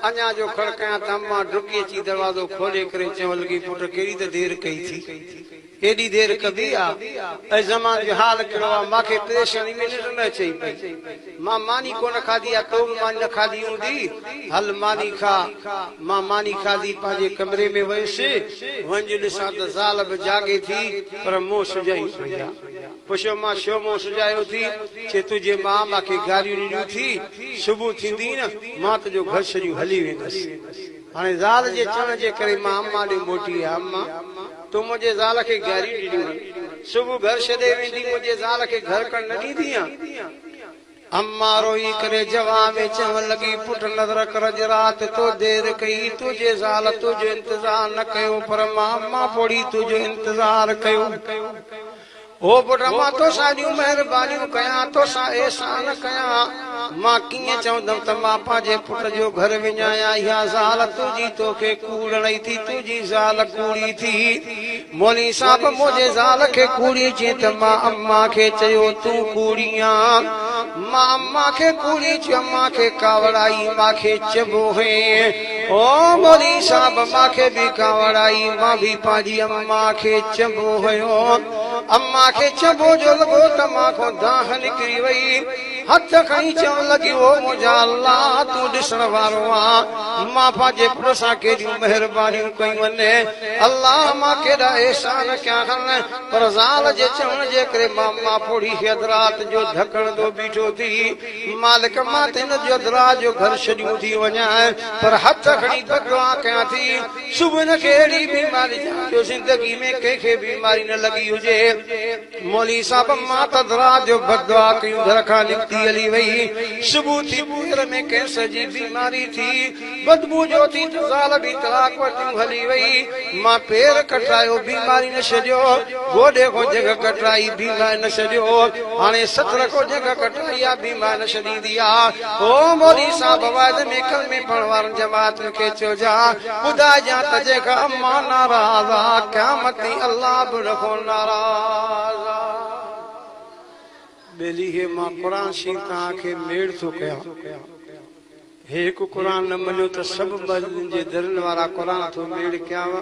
अञा जो खड़कायां त अम्मा डुकी अची दरवाज़ो खोले करे चवण लॻी पुट कहिड़ी त देरि कई थी एॾी देरि कबी आहे ऐं ज़मान जो हाल कहिड़ो आहे मूंखे परेशानी में निंड न अचे पई मां मानी कोन खाधी आहे तो बि मानी न खाधी हूंदी हल मानी खा मां मानी खाधी पंहिंजे कमरे में वयुसि वञ ॾिसां त ज़ाल बि जागे थी पर मुंहुं सुजाई पई आहे पुछियो मां छो मुंहुं सुजायो थी चए तुंहिंजे मां मूंखे गारियूं ॾिनियूं थी सुबुह थींदी न मां तुंहिंजो घर सॼो हली वेंदसि हाणे ज़ाल जे चवण जे करे मां अम्मा ॾे मोटी आहे अम्मा तूं मुंहिंजे ज़ाल खे गारियूं ॾिनियूं सुबुह घर छॾे वेंदी मुंहिंजे ज़ाल खे घर करण न ॾींदी अम्मा रोई करे जवाब में चवण लॻी पुट नज़र कर रात तो देरि कई तुंहिंजे ज़ाल तुंहिंजो इंतज़ार न कयो पर मां अम्मा पोड़ी तुंहिंजो इंतज़ार कयो ओ पुट मां तोसां ॾियूं महिरबानियूं कयां तोसां एहसान कयां मां कीअं चवंदमि त मां पंहिंजे पुट जो घर विञायां इहा ज़ाल तुंहिंजी तोखे कूड़णी थी तुंहिंजी ज़ाल कूड़ी थी मौली साहब मुंहिंजे ज़ाल खे कूड़ी चई त मां अम्मा खे चयो तूं कूड़ी आं मां अम्मा खे कूड़ी चयो अम्मा खे कावड़ाई मूंखे चइबो है ओ मौली साहब मूंखे बि कावड़ाई मां बि पंहिंजी अम्मा खे चइबो हुयो अम्मा खे चइबो जो लॻो त मां खां दाह निकिरी वई हथ खणी चवण लॻी ओ मुंहिंजा अल्लाह तूं ॾिसण वारो आहे मां पंहिंजे पुट सां केॾियूं महिरबानियूं कयूं आहिनि अल्लाह मां केॾा एहसान कया आहिनि पर ज़ाल जे चवण जे करे मां पोड़ी रात जो धकणंदो बीठो थी मालिक मां त हिन जो रात जो घर छॾियूं थी वञा पर हथ खणी बदुआ कयां थी सुबुह न खे अहिड़ी बीमारी जो ज़िंदगी में कंहिंखे बीमारी न लॻी हुजे मौली साहब मां त रात जो बदुआ कयूं घर खां निकिती हली वई सुबुह थी पेर में कैंसर जी बीमारी थी बदबू जो थी त ज़ाल बि तलाक वठियूं हली वई मां पेर कटायो बीमारी न छॾियो गोॾे को जॻह कटाई बीमारी न छॾियो हाणे सतर को जॻह कटाई आहे बीमारी न छॾींदी आहे ओ मौली साहब वाइद में कल में पढ़ण वारनि जमातुनि खे चइजां ॿुधाइजां त जेका अम्मा नाराज़ आहे क़यामत अल्लाह बि रखो नाराज़ बेली हे मां क़ुरान शरीफ़ तव्हांखे मेड़ थो कयां हे हिकु क़ुरान न मञो त सभु मस्जिदनि जे दरनि वारा क़ुरान थो मेड़ कयांव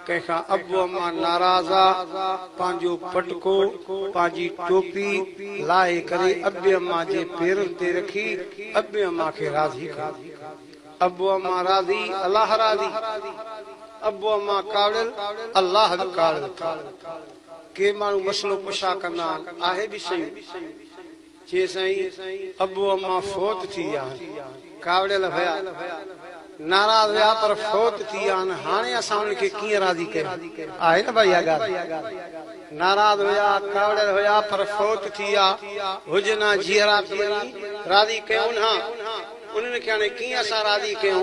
कंहिंखां अबु अम्मा नाराज़ आहे पंहिंजो पटको पंहिंजी टोपी लाहे करे अबु अम्मा जे पेरनि ते रखी अबु अम्मा खे राज़ी कर अबु अम्मा राज़ी अल्लाह राज़ी अबु अम्मा कावड़ियल अल्लाह बि कावड़ियल के माण्हू मसलो पुछा कंदा आहे बि सही चए साईं अबु अम्मा फोत थी विया कावड़ियल हुया नाराज़ हुया पर फोत थी विया हाणे असां उनखे कीअं राज़ी कयूं आहे न भाई इहा ॻाल्हि नाराज़ हुया कावड़ियल हुया पर फोत थी विया हुजना जीअरा थी राज़ी कयूं न उन्हनि खे हाणे कीअं असां राज़ी कयूं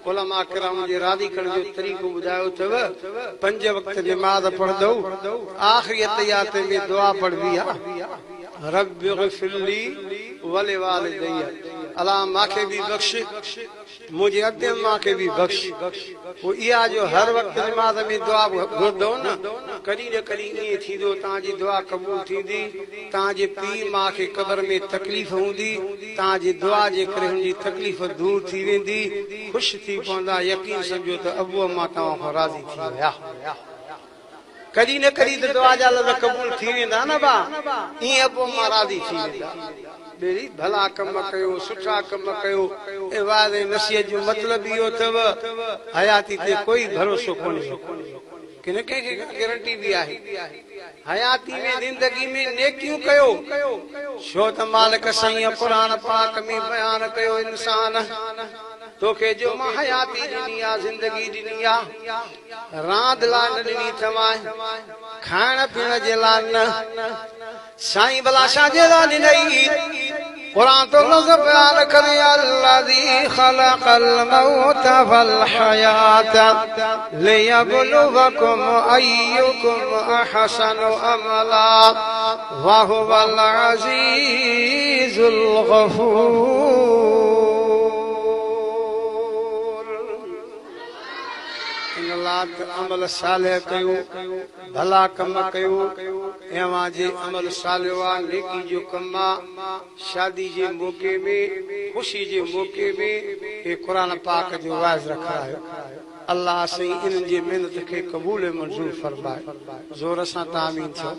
उलमा किराम जे राज़ी करण जो तरीक़ो ॿुधायो अथव 5 वक़्त निमाज़ पढ़ंदो आख़िरी तयात में दुआ पढ़बी आहे रब्बि ग़फ़िरली वलिवालिदैया अल्लाह मूंखे बि बख़्श मुंहिंजे अबे अम्मा खे बि बख़्श पोइ इहा जो हर वक़्तु निमाज़ में दुआ घुरंदो न कॾहिं न कॾहिं ईअं थींदो तव्हांजी दुआ क़बूल थींदी तव्हांजे पीउ माउ खे क़बर में तकलीफ़ हूंदी तव्हांजी दुआ जे करे हुनजी तकलीफ़ दूर थी वेंदी ख़ुशि थी पवंदा यकीन सम्झो त अबू अम्मा तव्हां खां राज़ी थी विया कॾहिं न कॾहिं त दुआ जा लफ़्ज़ क़बूल थी वेंदा न भा ईअं अबू अम्मा राज़ी थी वेंदा बेड़ी भला कम कयो सुठा कम कयो ऐं वादे नसीहत जो मतिलबु इहो अथव हयाती ते कोई भरोसो कोन्हे किन कंहिंखे गारंटी बि आहे हयाती में ज़िंदगी में नेकियूं कयो छो त मालिक साईं क़ुरान पाक में बयान कयो इंसान तोखे जो मां हयाती ॾिनी आहे ज़िंदगी ॾिनी आहे रांद लाइ न ॾिनी अथमांइ खाइण पीअण जे लाइ न साईं भला छाजे लाइ ॾिनई क़ुरान तो लफ़्ज़ बयान करे अल्लज़ी ख़लक़ल मौत वल हयात लियब्लुवकुम अय्युकुम अहसनु अमला व हुवल अज़ीज़ुल गफ़ूर अमल सालिह कयो भला कम कयो एवा जे अमल सालिवा नेकी जो कमा शादी जे मौके में खुशी जे मौके में ये कुरान पाक जो वाज रखा है अल्लाह से इन जे मेहनत के कबूल मंजूर फरमाए जोर से तामीन छो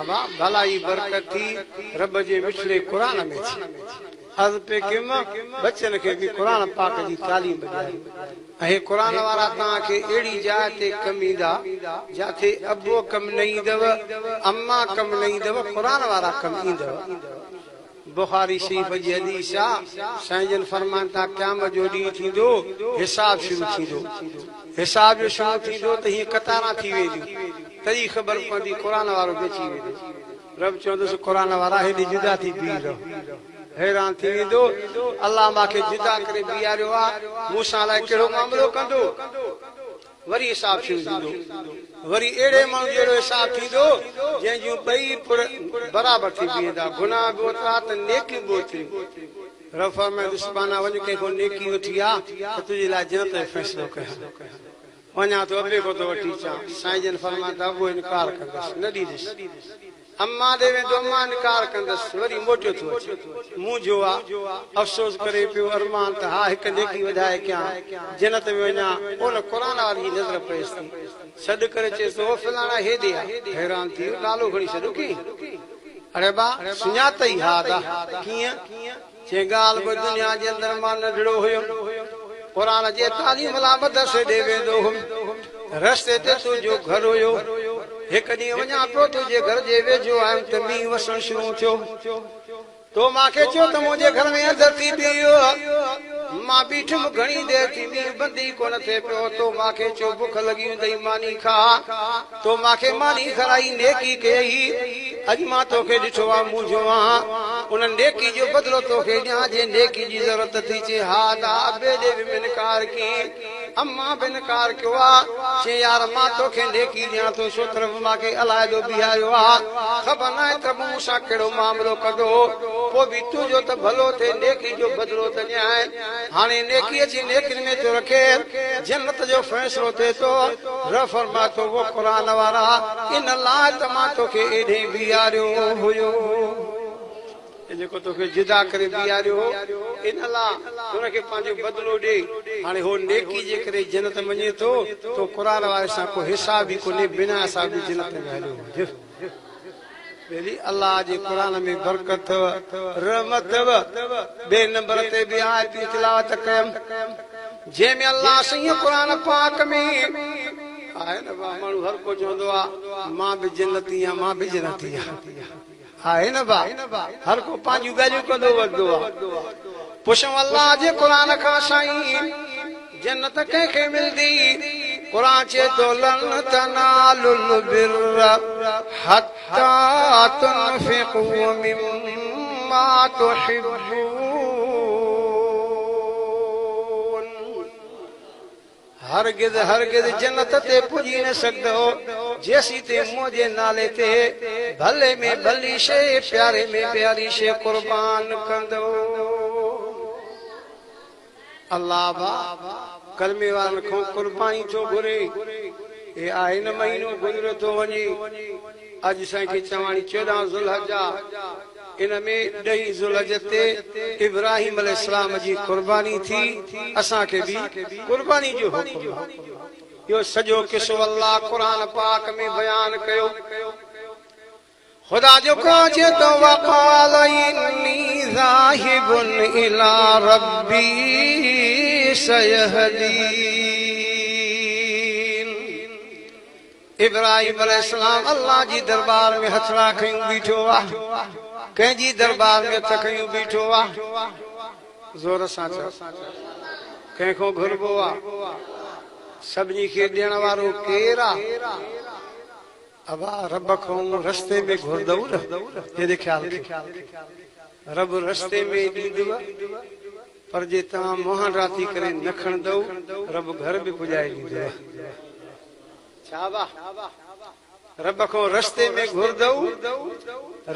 अबा भलाई बरकत थी रब जे विचले कुरान में थी अर्ज पे किम बच्चन के भी कुरान पाक जी तालीम ॿुधाई ऐं कुरान वारा तव्हां खे अहिड़ी जाइ ते कम ईंदा जिथे अबो कम न ईंदव अम्मा कम न ईंदव कुरान वारा कम ईंदव बुखारी शरीफ जी हदीस आहे साईं जन फरमान था क़यामत जो ॾींहुं थींदो हिसाब शुरू थींदो हिसाब जो शुरू थींदो त हीअं कतारां थी वेंदियूं तॾहिं ख़बर पवंदी कुरान वारो बची वेंदो रब चवंदुसि कुरान वारा हेॾे जुदा थी बीह रहो हैरान थी वेंदो अल्लाह मूंखे जुदा करे बीहारियो आहे मूंसां लाइ कहिड़ो मामिलो कंदो वरी हिसाब शुरू थींदो वरी अहिड़े माण्हू जहिड़ो हिसाब थींदो जंहिंजूं ॿई बराबरि थी बीहंदा गुनाह बि ओतिरा त नेकियूं बि ओतिरियूं रब फरमाए दुश्मना वञ कंहिंखो नेकी वठी आ त तुंहिंजे लाइ जन्नत जो फ़ैसिलो कयां वञा तो अॿे को तो वठी अचां साईं जन फरमाए था उहो इनकार कंदसि न ॾींदुसि अम्मा ॾे वेंदो अम्मा इनकार कंदसि वरी मोटियो थो अचे मूं जो आहे अफ़सोस करे पियो अरमान त हा हिकु नेकी वधाए कयां जन्नत में वञा उन क़ुरान वारी नज़र पएसि थी सॾु करे चएसि थो फलाणा हेॾे आहे हैरान थी वियो नालो खणी छॾो की अरे बा सुञातई हा दा कीअं चए ॻाल्हि बि दुनिया जे अंदरि मां नंढड़ो हुयुमि क़ुरान जे तालीम लाइ मदरसे ॾे वेंदो हुउमि रस्ते ते तुंहिंजो घर हुयो हिकु ॾींहुं वञा पियो तुंहिंजे घर जे वेझो आयुमि त मींहुं वसणु शुरू थियो तो मूंखे चयो त मुंहिंजे घर में अंदरि थी बीहो मां बीठुमि घणी देरि थी मींहुं बंदि ई कोन थिए पियो तो मूंखे चयो बुख लॻी हूंदई मानी खा तो मूंखे मानी खाराई नेकी कई अॼु मां तोखे ॾिठो आहे मुंहिंजो आहियां उन नेकी जो बदिलो तोखे ॾियां जे नेकी जी ज़रूरत थी चए हा दा ॿिए ॾे बि इनकार कयईं अम्मा बि इनकार कयो आहे चए यार मां तोखे नेकी ॾियां थो छो तरफ़ मूंखे अलाइदो बीहारियो आहे ख़बर न आहे त मूं सां कहिड़ो मामिलो कंदो पोइ बि तुंहिंजो त भलो थिए नेकी जो बदिलो त ॾियां हाणे नेकीअ जी नेकियुनि में थो रखे जन्नत जो फ़ैसिलो थिए थो रब फरमाए थो वो क़ुरान वारा इन लाइ त मां तोखे एॾे बीहारियो हुयो जेको तोखे जुदा करे बीहारियो हो इन लाइ हुनखे पंहिंजो बदिलो ॾे हाणे हो नेकी जे करे जन्नत वञे थो तो क़ुरान वारे सां को हिसाब ई कोन्हे बिना हिसाब जी जन्नत में हलियो अल्लाह जे क़ुरान में बरकत रहमत ॿिए नंबर ते बि आयत तिलावत कयमि जंहिंमें अल्लाह सही क़ुरान पाक में आहे न माण्हू हर को चवंदो आहे मां बि जन्नती आहियां मां बि जन्नती आहियां आहे न भा हर को पंहिंजूं ॻाल्हियूं कंदो वधंदो आहे पुछूं अल्लाह जे क़ुरान खां साईं जन्नत कंहिंखे मिलंदी क़ुरान चए थो लन तनालुल बिर्र हत्ता तुनफिकू मिम्मा तुहिब्बून हरगिज़ हरगिज़ जन्नत ते पुॼी न सघंदो जेसी ते मुंहिंजे नाले ते भले में भली शइ प्यारे में प्यारी शइ क़ुर्बान कंदो अल्लाह बा कलमे वारनि खां क़ुर्बानी थो घुरे हे आहे न महीनो गुज़रियो थो वञे अॼु असांखे चवाणी 14 ज़ुल्हजा इन में 2 ज़ुल्हज ते इब्राहिम अलैहिस्सलाम जी क़ुर्बानी थी असांखे बि क़ुर्बानी जो हुकुम इहो सॼो किसो अल्लाह क़ुरान पाक में बयान कयो खुदा जो काजे तो वक़ाल इन्नी ज़ाहिबुन इला रब्बी सयहदीन इब्राहिम अलैहिस्सलाम अल्लाह जी दरबार में हथड़ा खयूं बीठो आहे कंहिंजी दरबार में हथ खयूं बीठो आहे ज़ोर सां चओ कंहिंखो घुरबो आहे सभिनी खे ॾियण वारो केरु आहे अबा रब खां रस्ते में घुरदव न हेॾे ख़्याल रब रस्ते में ॾींदव पर जे तव्हां मोहन राती करे न खणंदव रब घर में पुॼाए ॾींदव छा बा रब खां रस्ते में घुरदव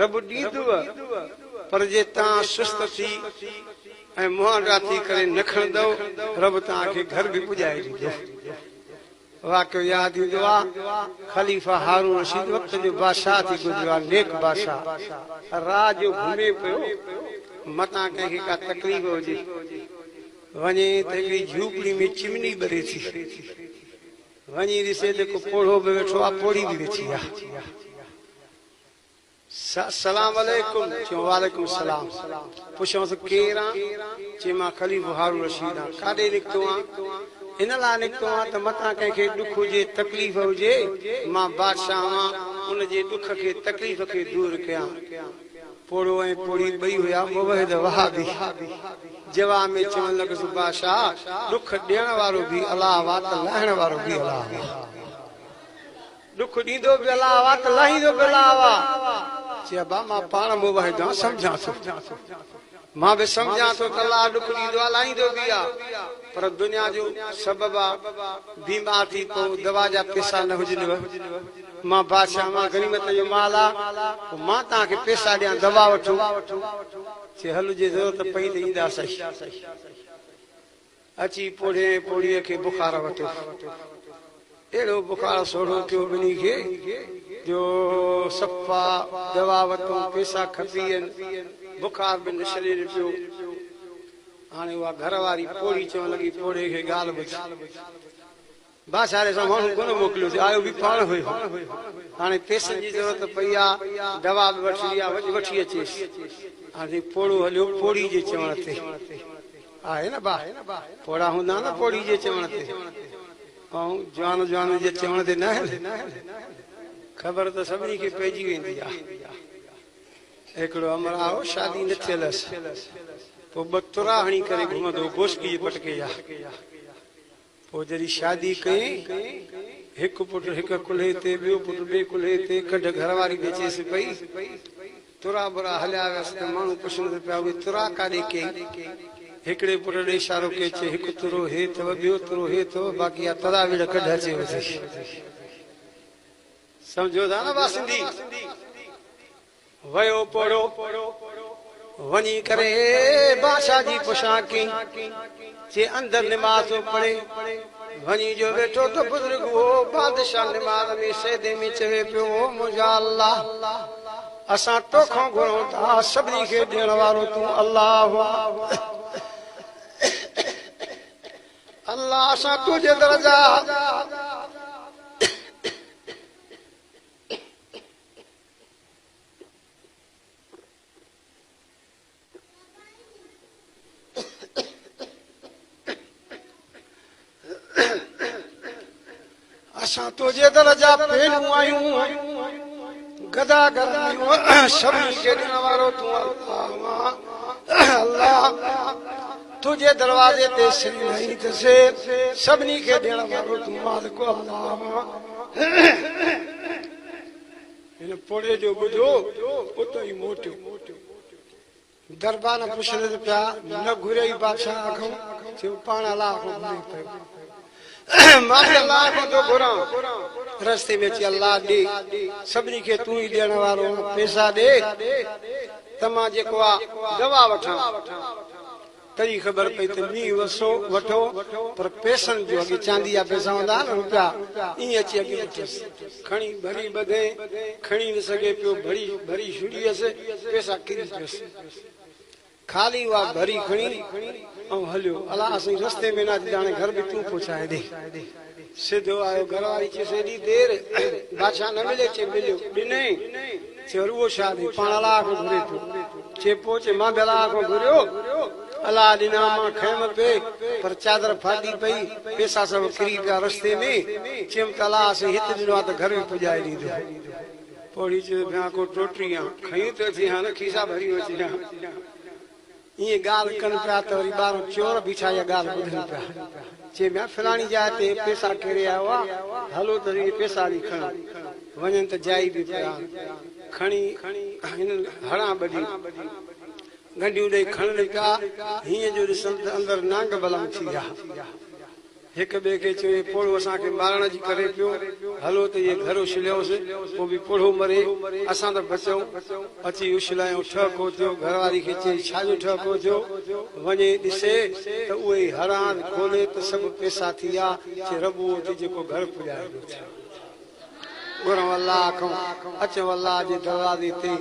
रब ॾींदव पर जे तव्हां सुस्त थी ऐं मोहन राती करे न खणंदव रब तव्हांखे घर बि पुॼाए ॾींदव वाक़ियो यादि ईंदो आहे ख़लीफ़ा हारून रशीद वक़्त जो बादशाह थी गुज़रियो आहे नेक बादशाह रात जो घुमे पियो मतां कंहिंखे का तकलीफ़ हुजे वञे त हिकिड़ी झूपड़ी में चिमनी ॿरे थी वञी ॾिसे त को पोड़ो बि वेठो आहे पोड़ी बि वेठी आहे सलाम अलैकुम चयो वालेकुम सलाम पुछियोसि केरु आहे चई मां ख़लीफ़ो हारून रशीद आहियां काॾे निकितो आहियां इन लाइ निकितो आहियां त मथां कंहिंखे ॾुख हुजे तकलीफ़ हुजे मां बादशाह आहियां उनजे ॾुख खे तकलीफ़ खे दूर कयां पोड़ो ऐं पोड़ी ॿई हुया मुवहिद वहाबी जवाब में चवण लॻुसि बादशाह ॾुख ॾियण वारो बि अलाह आहे त लाहिण वारो बि अलाह आहे ॾुख ॾींदो बि अलाह आहे त लाहींदो बि अलाह आहे चई अबा मां पाण मुवहिद आहियां सम्झां थो मां बि सम्झां थो त अलाह ॾुख ॾींदो आहे लाहींदो बि आहे पर दुनिया जो सबबु आहे बीमार थी पोइ दवा जा पैसा न हुजनिव मां बादशाह मां गनीमत जो माल आहे मां तव्हांखे पैसा ॾियां दवा वठो चई हल जे ज़रूरत पई त ईंदासीं अची पोड़े पोड़ीअ खे बुखार वठो अहिड़ो बुखार सोढ़ो थियो ॿिन्ही खे जो सफ़ा दवा वठो पैसा खपी आहिनि बुखार बि न छॾे पियो हाणे उहा घर वारी पोड़ी चवण लॻी पोड़े खे ॻाल्हि ॿुध बादशाह सां माण्हू कोन मोकिलियो आयो बि पाण हुयो हाणे पैसनि जी ज़रूरत पई आहे दवा बि वठी आहे वठी अचेसि हाणे पोड़ो हलियो पोड़ी जे चवण ते आहे न बा पोड़ा हूंदा न पोड़ी जे चवण ते ऐं जवान जवान जे चवण ते न ख़बर त सभिनी खे पइजी वेंदी आहे हिकिड़ो अमर आओ शादी न थियल पोइ ॿ तुरा हणी करे घुमंदो गोश्ती जे पटके जा पोइ जॾहिं शादी कई हिकु पुटु हिकु कुल्हे ते ॿियो पुटु ॿिए कुल्हे ते कढ घरवारी बि अचेसि पई तुरा बुरा हलिया वियसि त माण्हू पुछनि पिया उहे तुरा काॾे कई हिकिड़े पुट ॾे इशारो कई चए हिकु तुरो हे अथव ॿियो तुरो हे अथव बाक़ी आहे तरा विड़ कढ अचे सम्झो था न बा सिंधी वयो पोड़ो वञी करे बादशाह जी पुछां कई जे अंदर निमाज़ थो पढ़े वञी जो वेठो त बुज़ुर्ग हो बादशाह निमाज़ में सजदे में चवे पियो मुंहिंजा अल्लाह असां तोखां घुरूं था सभिनी खे ॾियण वारो तूं अल्लाह अल्लाह असां तुंहिंजे दरजा असां तुंहिंजे दरजा पेनूं आहियूं गदा गरायूं सभिनी खे ॾियण वारो तूं अल्लाह तुंहिंजे दरवाज़े ते सिर नहीं अथसि सभिनी खे ॾियण वारो तूं मालिक अल्लाह हिन पोड़े जो ॿुधो उतो ई मोटियो दरबार पुछनि पिया न घुरियई बादशाह खां चयो पाण अलाह खां घुरे पियो मां अलाह खां थो घुरां रस्ते में अची अलाह ॾे सभिनी खे तूं ई ॾियण वारो पैसा ॾे त मां जेको आहे दवा वठां तॾहिं ख़बर पई त मींहुं वसो वठो पर पैसनि जो अॻे चांदी जा पैसा हूंदा न रुपया ईअं अची अॻे वठसि खणी भरी ॿधे खणी न सघे पियो भरी भरी छुड़ी हुयसि पैसा किरी पियसि खाली उहा भरी खणी ऐं हलियो अलाह साईं रस्ते में न हाणे घर बि तूं पहुचाए ॾे सिधो आयो घरवारी चयसि एॾी देरि बादशाह न मिले चए मिलियो ॾिनई चयो उहो छा ॾे पाण अलाह खां घुरे पियो चए पोइ चए मां बि अलाह खां घुरियो अलाह ॾिना मां खयम पे पर चादर फाटी पई पैसा सभु किरी पिया रस्ते में चयमि त अलाह साईं हिते ॾिनो आहे त घर में पुॼाए ॾींदो पोड़ी चयो पिया को टोटरी आहे खयूं त अची हाणे खीसा भरी अची ईअं ॻाल्हि कनि पिया त वरी ॿार चोर बीठा इहा ॻाल्हि ॿुधनि पिया चए पिया फलाणी जाइ ते पैसा किरे आयो आहे हलो त पैसा हली खणो वञनि त जाई बि पिया खणी हिन हणा ॿधी गंढियूं ॾेई खणनि पिया हीअं जो ॾिसनि त अंदरि नांग बलम थी विया एक ॿिए खे चयो पोड़ो असांखे मारण जी करे पियो हलो त इहे घर उछलियोसि पोइ बि पोड़ो मरे असां त बचूं अची उछलायूं ठहको थियो घरवारी खे चई छाजो ठहको थियो वञे ॾिसे त उहे हैरान खोले त सभु पैसा थी विया चए रबू ते जेको घर पुॼाए घुरूं अलाह खां अचूं अलाह जे दरवाज़े ते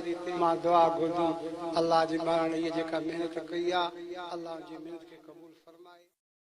मां दुआ घुरदुमि अलाह जे मारण इहे जेका महिनत कई आहे अलाह जी महिनत खे क़बूल फरमाए।